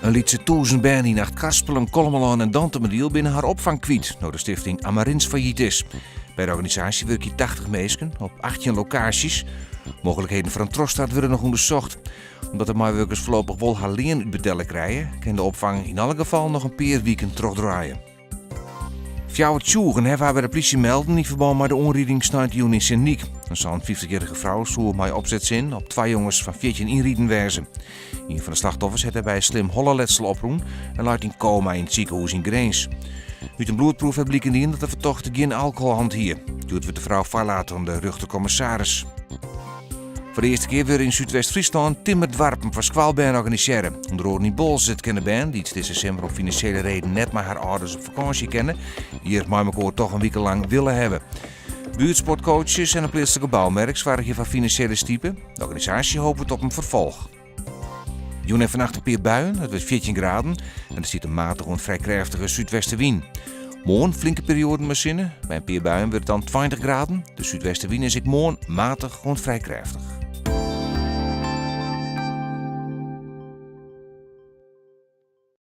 Een lietse 1000 band die naar Karspelen, Kolmelaan en Dantemediel binnen haar opvang kwijt door de stichting Amarins failliet is. Bij de organisatie werken 80 mensen op 18 locaties. Mogelijkheden voor een troststart worden nog onderzocht. Omdat de medewerkers voorlopig wel haar leen uitbetalen krijgen, kan de opvang in alle geval nog een paar weken terugdraaien. Fjouwer tjoegen hebben we bij de politie melden in verband met de onrieding snuitjoen in Sint-Niek. Een zo'n 50-jarige vrouw sloeg mij opzet in op 2 jongens van 14 inrieden wezen. Een van de slachtoffers had bij een slim hollerletsel oproen en luidt in coma in het ziekenhuis in Greens. Uit een bloedproef heeft blijken in dat de vertochte geen alcohol hanteer. Doet we de vrouw verlaten aan de rechtercommissaris. Voor de eerste keer weer in Zuidwest-Friesland timmerdwarpen voor squalband organiseren. Onder andere in Bol zit de band, die het dit december op financiële reden net maar haar ouders op vakantie kennen, die het maar elkaar toch een week lang willen hebben. Buurtsportcoaches en een plaatselijke bouwmerk waren hier van financiële stiepen. De organisatie hoopt op een vervolg. Joen en vannacht een paar buien, het wordt 14 graden en er zit een matig en vrij krachtige zuidwestenwind. Morgen flinke periode met zinnen. Bij een paar buien wordt het dan 20 graden. De zuidwestenwind is morgen matig en vrij krachtig.